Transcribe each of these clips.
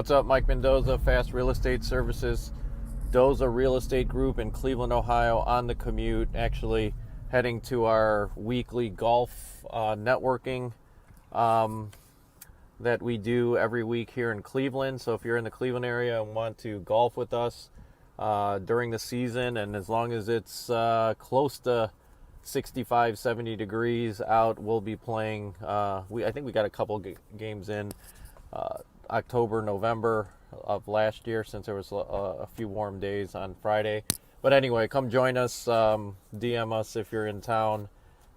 What's up? Mike Mendoza, Fast Real Estate Services, Doza Real Estate Group in Cleveland, Ohio, on the commute, actually heading to our weekly golf networking that we do every week here in Cleveland. So if you're in the Cleveland area and want to golf with us during the season, and as long as it's close to 65, 70 degrees out, we'll be playing. I think we got a couple games in October, November of last year, since there was a few warm days on Friday. But anyway, come join us, DM us if you're in town,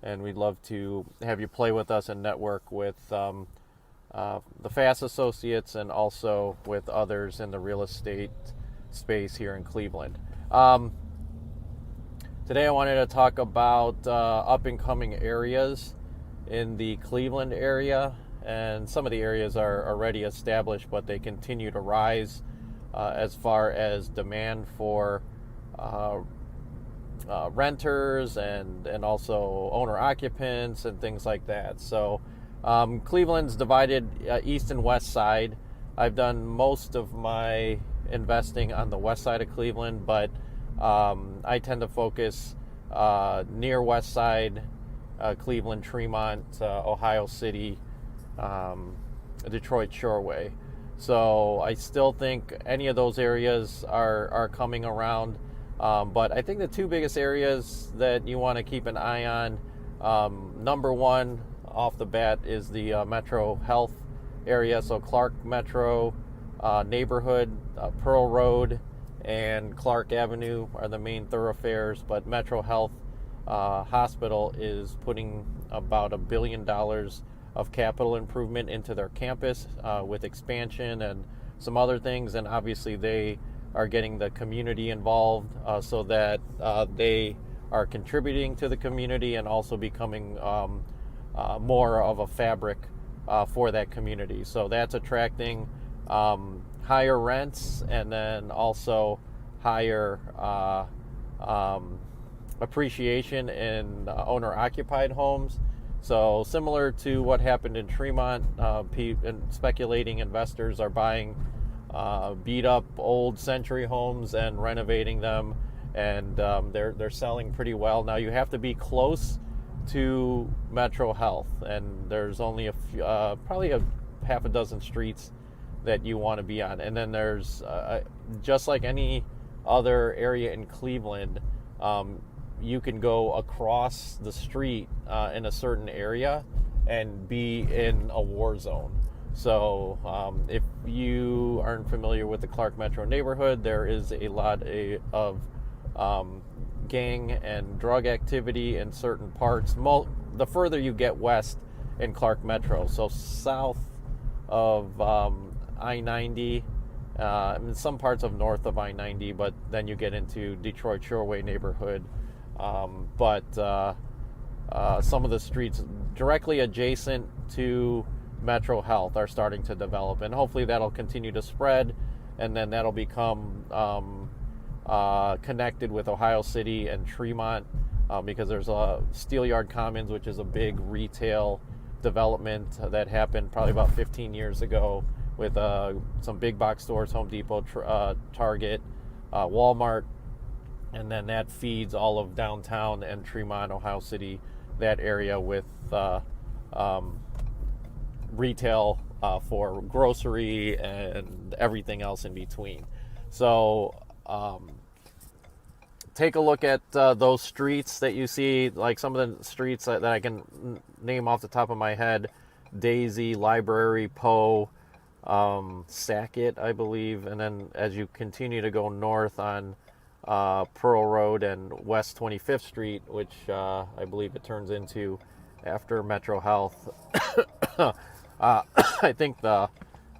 and we'd love to have you play with us and network with the Fast Associates and also with others in the real estate space here in Cleveland. Today I wanted to talk about up and coming areas in the Cleveland area. And some of the areas are already established, but they continue to rise as far as demand for renters and also owner occupants and things like that. So Cleveland's divided east and west side. I've done most of my investing on the west side of Cleveland, but I tend to focus near west side, Cleveland, Tremont, Ohio City, Detroit Shoreway. So I still think any of those areas are coming around. But I think the two biggest areas that you want to keep an eye on, number one off the bat is the Metro Health area. So Clark Metro neighborhood, Pearl Road and Clark Avenue are the main thoroughfares, but Metro Health Hospital is putting about $1 billion of capital improvement into their campus with expansion and some other things, and obviously they are getting the community involved so that they are contributing to the community and also becoming more of a fabric for that community. So that's attracting higher rents and then also higher appreciation in owner-occupied homes. So similar to what happened in Tremont, and speculating investors are buying beat-up old century homes and renovating them, and they're selling pretty well. Now you have to be close to Metro Health, and there's only probably a half a dozen streets that you want to be on. And then there's just like any other area in Cleveland, you can go across the street in a certain area and be in a war zone. So if you aren't familiar with the Clark Metro neighborhood, there is a lot of gang and drug activity in certain parts. The further you get west in Clark Metro, so south of I-90, and some parts of north of I-90, but then you get into Detroit Shoreway neighborhood. But some of the streets directly adjacent to Metro Health are starting to develop, and hopefully that'll continue to spread, and then that'll become connected with Ohio City and Tremont, because there's a Steelyard Commons, which is a big retail development that happened probably about 15 years ago with some big box stores, Home Depot, Target, Walmart. And then that feeds all of downtown and Tremont, Ohio City, that area with retail for grocery and everything else in between. So take a look at those streets that you see, like some of the streets that I can name off the top of my head: Daisy, Library, Poe, Sackett, I believe. And then as you continue to go north on Pearl Road and West 25th Street, which I believe it turns into after Metro Health. I think the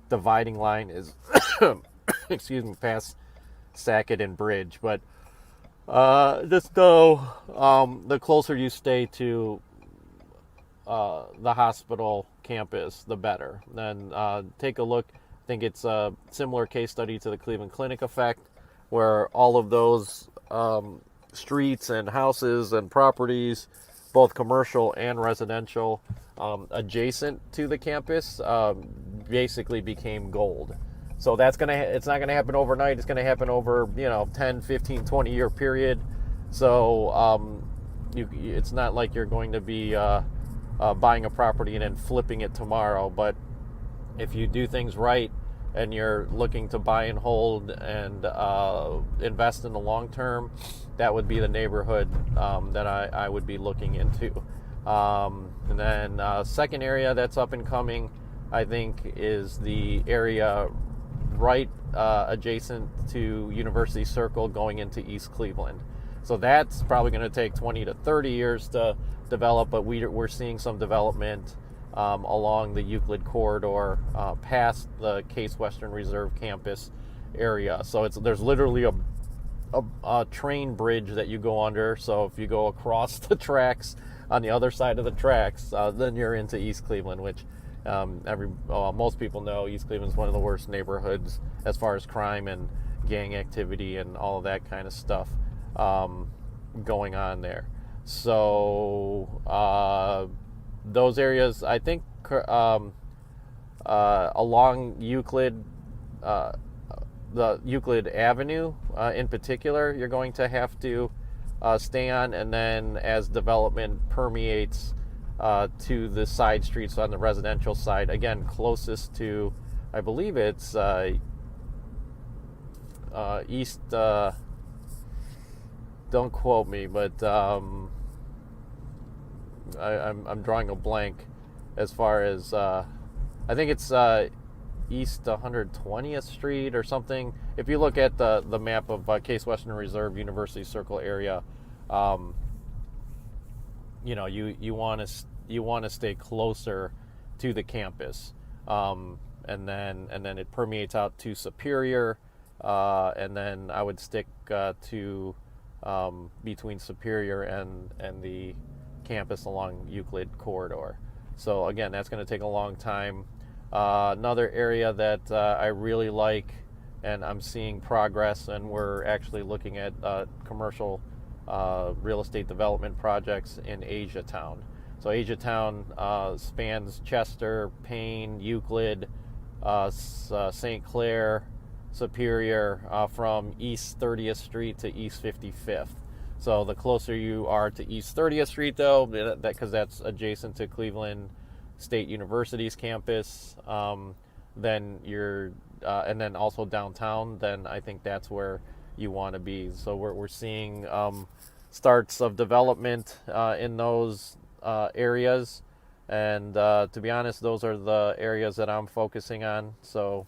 dividing line is, excuse me, past Sackett and Bridge. But just know the closer you stay to the hospital campus, the better. Then take a look. I think it's a similar case study to the Cleveland Clinic effect, where all of those streets and houses and properties, both commercial and residential, adjacent to the campus, basically became gold. So it's not gonna happen overnight. It's gonna happen over 10, 15, 20-year period. So it's not like you're going to be buying a property and then flipping it tomorrow. But if you do things right and you're looking to buy and hold and invest in the long term, that would be the neighborhood that I would be looking into. And then second area that's up and coming, I think, is the area right adjacent to University Circle going into East Cleveland. So that's probably going to take 20 to 30 years to develop, but we're seeing some development along the Euclid corridor past the Case Western Reserve campus area. So there's literally a train bridge that you go under. So if you go across the tracks on the other side of the tracks, then you're into East Cleveland, which most people know East Cleveland is one of the worst neighborhoods as far as crime and gang activity and all of that kind of stuff going on there. So those areas, I think, along Euclid, the Euclid Avenue in particular, you're going to have to stay on, and then as development permeates to the side streets on the residential side, again, closest to, I believe it's east, don't quote me, but I'm drawing a blank as far as, I think it's East 120th Street or something. If you look at the map of Case Western Reserve University Circle area, you want to stay closer to the campus, and then it permeates out to Superior, and then I would stick to between Superior and the campus along Euclid corridor. So again, that's going to take a long time. Another area that I really like, and I'm seeing progress, and we're actually looking at commercial real estate development projects in Asiatown. So Asiatown spans Chester, Payne, Euclid, St. Clair, Superior, from East 30th Street to East 55th. So the closer you are to East 30th Street, though, because that's adjacent to Cleveland State University's campus, then you're, and then also downtown, then I think that's where you want to be. So we're seeing starts of development in those areas, and to be honest, those are the areas that I'm focusing on. So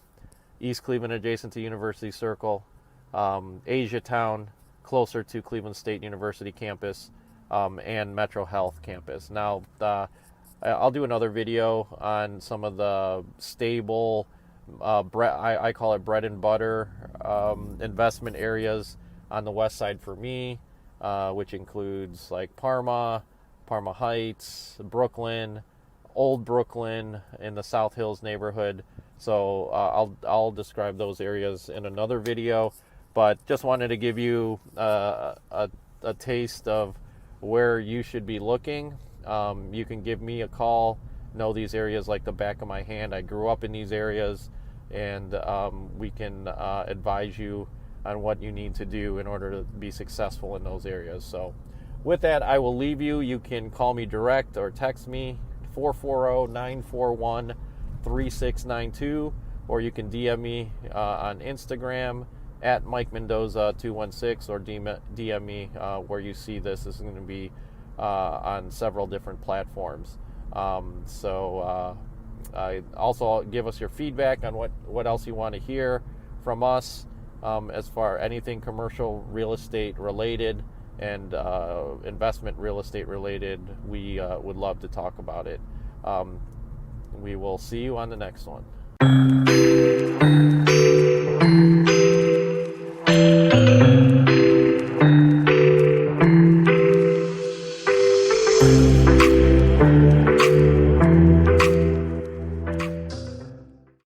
East Cleveland adjacent to University Circle, Asiatown closer to Cleveland State University campus, and Metro Health campus. Now, I'll do another video on some of the stable, I call it bread and butter investment areas on the west side for me, which includes like Parma Heights, Brooklyn, Old Brooklyn in the South Hills neighborhood. So I'll describe those areas in another video, but just wanted to give you a taste of where you should be looking. You can give me a call, know these areas like the back of my hand. I grew up in these areas, and we can advise you on what you need to do in order to be successful in those areas. So with that, I will leave you. You can call me direct or text me, 440-941-3692, or you can DM me on Instagram at Mike Mendoza 216, or DM me where you see this. This is going to be on several different platforms. So also give us your feedback on what else you want to hear from us as far anything commercial real estate related and investment real estate related. We would love to talk about it. We will see you on the next one.